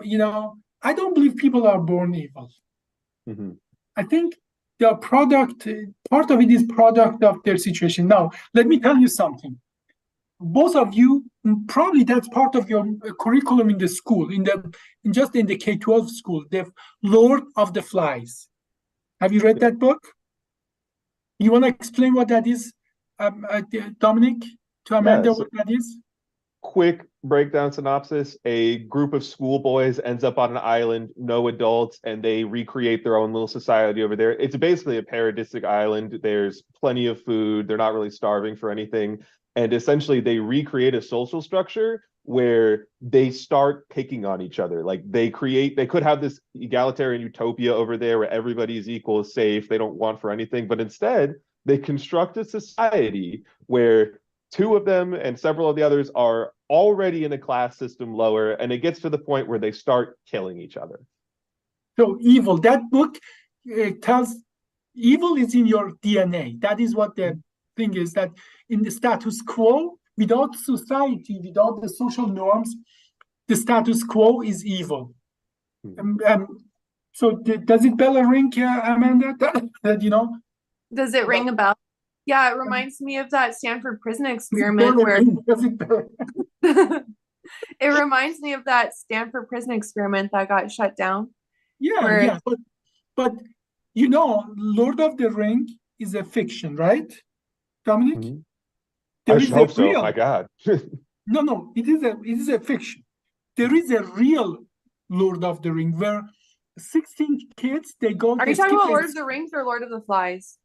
[SPEAKER 1] don't believe people are born evil. I think part of it is product of their situation. Now, let me tell you something. Both of you, probably that's part of your curriculum in the school, in the K-12 school, the Lord of the Flies. Have you read that book? You want to explain what that is, Dominic, to Amanda, what that is?
[SPEAKER 3] Quick breakdown synopsis. A group of schoolboys ends up on an island, no adults, and they recreate their own little society over there. It's basically a paradisic island. There's plenty of food. They're not really starving for anything. And essentially they recreate a social structure where they start picking on each other. Like they could have this egalitarian utopia over there where everybody is equal, safe, they don't want for anything, but instead they construct a society where two of them and several of the others are already in a class system lower, and it gets to the point where they start killing each other.
[SPEAKER 1] So evil, that book tells evil is in your DNA. That is what the thing is, that in the status quo, without society, without the social norms, the status quo is evil. So does it bell a ring, Amanda?
[SPEAKER 2] Does it ring a bell? Yeah, it reminds me of that Stanford prison experiment where it reminds me of that Stanford prison experiment that got shut down.
[SPEAKER 1] Yeah. But Lord of the Ring is a fiction, right, Dominic?
[SPEAKER 3] I should hope so. My God.
[SPEAKER 1] No, it is a fiction. There is a real Lord of the Ring where 16 kids, they go.
[SPEAKER 2] Are you talking about Lord of the Rings or Lord of the Flies?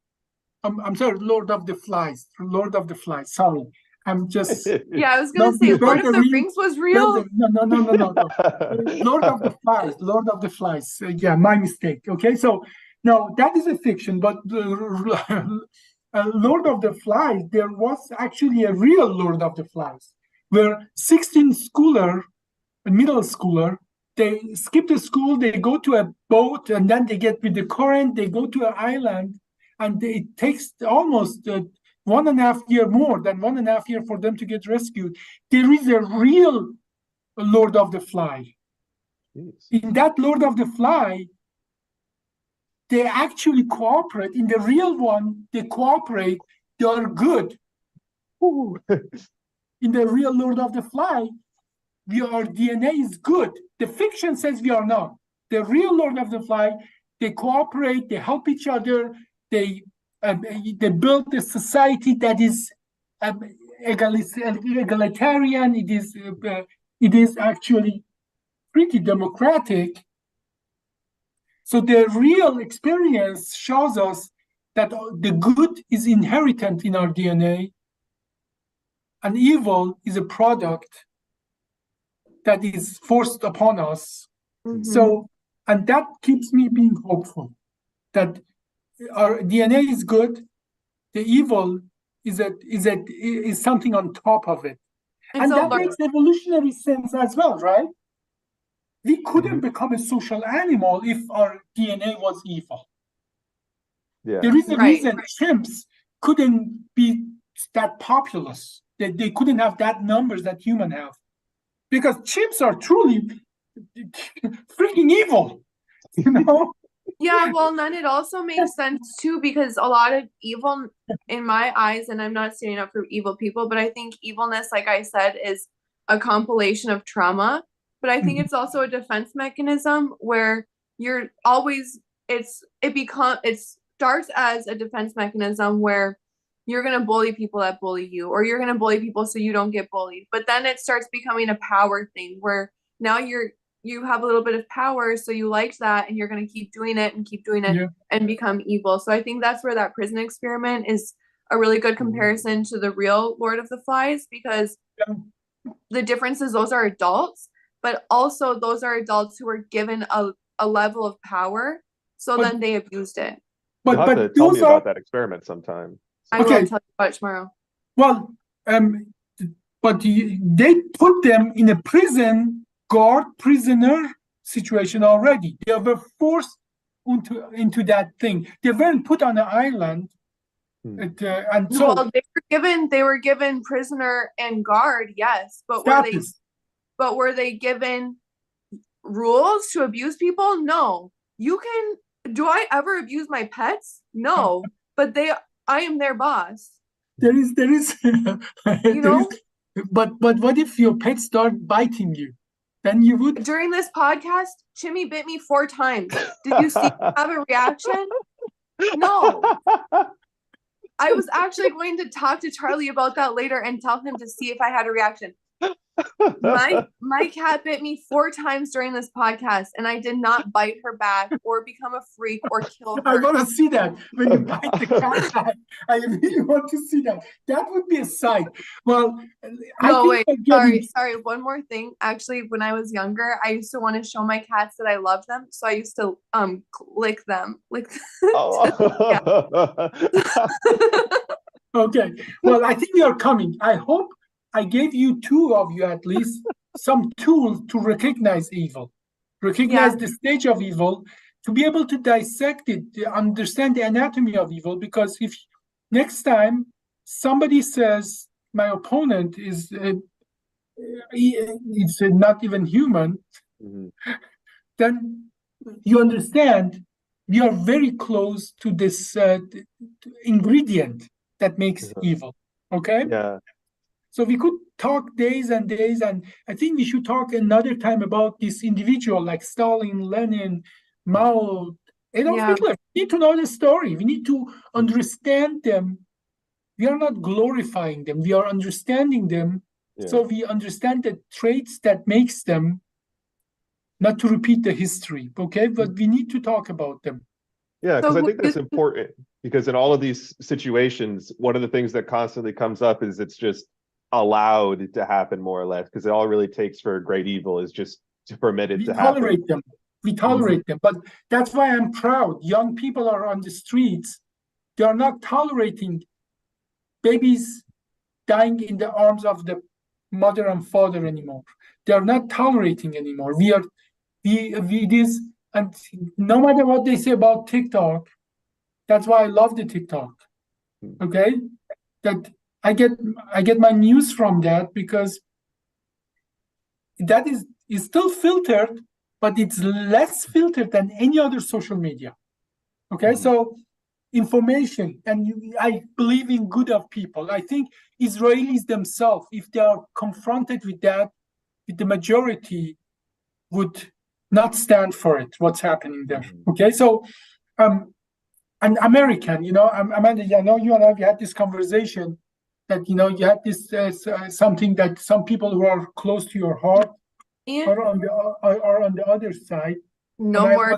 [SPEAKER 1] I'm sorry, Lord of the Flies. Lord of the Flies. Sorry, I'm just.
[SPEAKER 2] Yeah, I was
[SPEAKER 1] No,
[SPEAKER 2] gonna say
[SPEAKER 1] you
[SPEAKER 2] Lord of
[SPEAKER 1] better
[SPEAKER 2] the
[SPEAKER 1] read-
[SPEAKER 2] Rings was real.
[SPEAKER 1] No. Lord of the Flies. Lord of the Flies. Yeah, my mistake. Okay, so no, that is a fiction, but Lord of the Flies, there was actually a real Lord of the Flies, where 16 schooler, middle schooler, they skip the school, they go to a boat, and then they get with the current, they go to an island, and it takes almost 1.5 year, more than 1.5 year for them to get rescued. There is a real Lord of the Fly.
[SPEAKER 3] Jeez.
[SPEAKER 1] In that Lord of the Fly, they actually cooperate. In the real one, they cooperate, they are good.
[SPEAKER 3] Ooh.
[SPEAKER 1] In the real Lord of the Fly, our DNA is good. The fiction says we are not. The real Lord of the Fly, they cooperate, they help each other, they build a society that is egalitarian. It is actually pretty democratic. So the real experience shows us that the good is inherent in our DNA, and evil is a product that is forced upon us.
[SPEAKER 2] Mhm.
[SPEAKER 1] So, and that keeps me being hopeful that our DNA is good, the evil is something on top of it. And
[SPEAKER 2] so
[SPEAKER 1] that makes evolutionary sense as well, right? We couldn't become a social animal if our DNA was evil.
[SPEAKER 3] Yeah.
[SPEAKER 1] There is a
[SPEAKER 2] Right.
[SPEAKER 1] reason chimps couldn't be that populous. They couldn't have that numbers that humans have. Because chimps are truly freaking evil, you know?
[SPEAKER 2] Yeah, well, then it also makes sense too, because a lot of evil in my eyes, and I'm not standing up for evil people, but I think evilness, like I said, is a compilation of trauma. But I think it's also a defense mechanism where you're always it starts as a defense mechanism where you're gonna bully people that bully you, or you're gonna bully people so you don't get bullied. But then it starts becoming a power thing where now you have a little bit of power, so you liked that, and you're going to keep doing it and become evil. So I think that's where that prison experiment is a really good comparison to the real Lord of the Flies, because the difference is those are adults, but also those are adults who were given a level of power, so then they abused it.
[SPEAKER 3] You'll have to tell me about that experiment sometime.
[SPEAKER 2] I will tell you about it tomorrow.
[SPEAKER 1] Well, but they put them in a prison guard prisoner situation already. They were forced into that thing. They weren't put on an island. And so
[SPEAKER 2] well, they were given prisoner and guard, yes, but were they given rules to abuse people? No. Do I ever abuse my pets? No. But I am their boss.
[SPEAKER 1] There is
[SPEAKER 2] you know?
[SPEAKER 1] But what if your pet start biting you? Then you would.
[SPEAKER 2] During this podcast, Chimmy bit me 4 times. Did you see me have a reaction? No. I was actually going to talk to Charlie about that later and tell him to see if I had a reaction. My cat bit me 4 times during this podcast, and I did not bite her back or become a freak or kill her.
[SPEAKER 1] I want to see that when you bite the cat back. I really want to see that. That would be a sight. Well,
[SPEAKER 2] sorry. One more thing. Actually, when I was younger, I used to want to show my cats that I love them, so I used to lick them.
[SPEAKER 1] Okay. Well, I think we are coming. I hope I gave you 2 of you at least some tools to recognize evil, the stage of evil, to be able to dissect it, to understand the anatomy of evil. Because if next time somebody says my opponent is it's not even human, then you understand we are very close to this ingredient that makes evil. Okay?
[SPEAKER 3] Yeah.
[SPEAKER 1] So we could talk days and days, and I think we should talk another time about this individual like Stalin, Lenin, Mao, Adolf Hitler. We need to know the story. We need to understand them. We are not glorifying them. We are understanding them. So we understand the traits that makes them, not to repeat the history, okay? But we need to talk about them.
[SPEAKER 3] Yeah, because I think that's important. Because in all of these situations, one of the things that constantly comes up is it's just allowed to happen, more or less, because it all really takes for a great evil is just to permit it to happen.
[SPEAKER 1] Tolerate them. We tolerate them. But that's why I'm proud. Young people are on the streets. They are not tolerating babies dying in the arms of the mother and father anymore. They are not tolerating anymore. This, and no matter what they say about TikTok, that's why I love the TikTok. Okay, that I get my news from that, because that is still filtered, but it's less filtered than any other social media. Okay, so information, and I believe in good of people. I think Israelis themselves, if they are confronted with that, with the majority, would not stand for it, what's happening there. Okay, so an American, Amanda, I know you and I had this conversation that, you had this something that some people who are close to your heart are on the other side.
[SPEAKER 2] No more.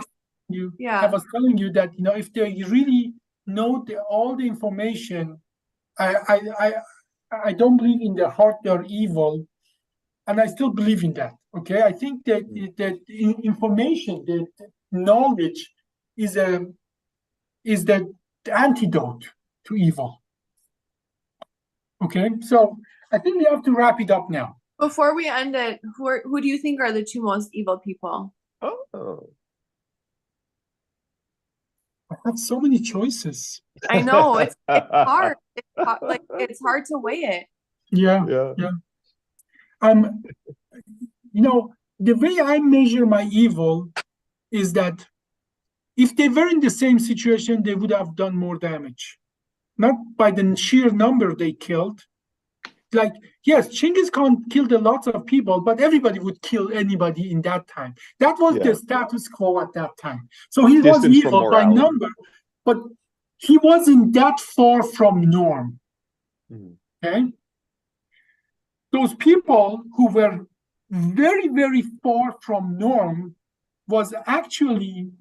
[SPEAKER 1] I was telling you that, if they really know all the information, I don't believe in their heart they are evil, and I still believe in that. Okay, I think that information, that knowledge is the antidote to evil. Okay, so I think we have to wrap it up now.
[SPEAKER 2] Before we end it, who do you think are the two most evil people?
[SPEAKER 3] Oh,
[SPEAKER 1] I have so many choices.
[SPEAKER 2] I know, it's hard. It's hard to weigh it.
[SPEAKER 1] Yeah. The way I measure my evil is that if they were in the same situation, they would have done more damage. Not by the sheer number they killed. Like, yes, Genghis Khan killed a lot of people, but everybody would kill anybody in that time. That was the status quo at that time. So he was evil by number, but he wasn't that far from norm. Okay? Those people who were very, very far from norm was actually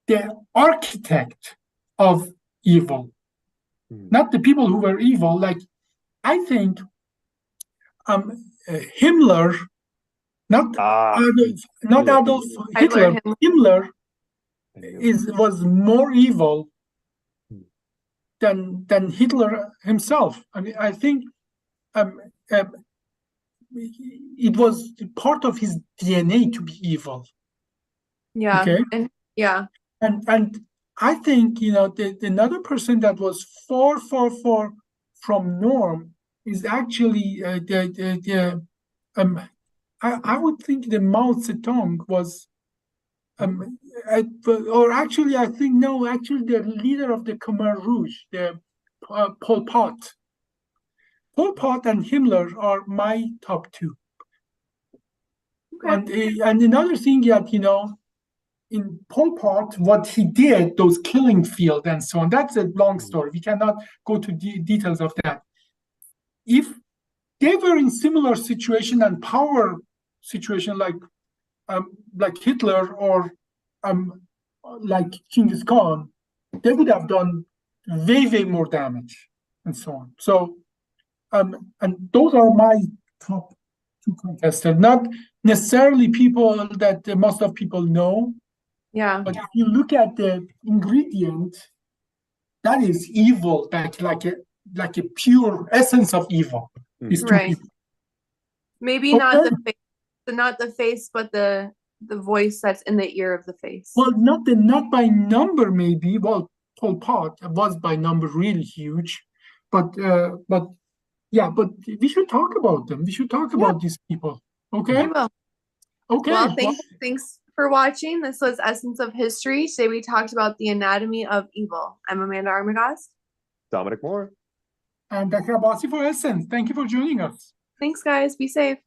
[SPEAKER 1] the architect of evil. Not the people who were evil. Like, I think Himmler, not Adolf Hitler. Himmler was more evil than Hitler himself. I mean, I think it was part of his DNA to be evil.
[SPEAKER 2] Yeah.
[SPEAKER 1] Okay.
[SPEAKER 2] And
[SPEAKER 1] I think another person that was far from norm is actually I would think the Mao Zedong was or actually I think the leader of the Khmer Rouge, the Pol Pot. Pol Pot and Himmler are my top two. Okay. And another thing that in Pol Pot, what he did, those killing fields and so on, that's a long story. We cannot go to details of that. If they were in similar situation and power situation like Hitler or like Genghis Khan, they would have done way more damage and so on. So and those are my top two contestants. Not necessarily people that most of people know.
[SPEAKER 2] Yeah.
[SPEAKER 1] But if you look at the ingredient, that is evil, like a pure essence of evil. These two people.
[SPEAKER 2] Maybe not the face, but the voice that's in the ear of the face.
[SPEAKER 1] Well, not by number, maybe. Well, Pol Pot was by number really huge, but yeah, but we should talk about them. We should talk about these people. Okay.
[SPEAKER 2] We will.
[SPEAKER 1] Okay.
[SPEAKER 2] Well, thanks for watching. This was Essence of History. Today we talked about the anatomy of evil. I'm Amanda Armagast.
[SPEAKER 3] Dominic Moore.
[SPEAKER 1] And Dr. Abbasi for Essence. Thank you for joining us.
[SPEAKER 2] Thanks, guys. Be safe.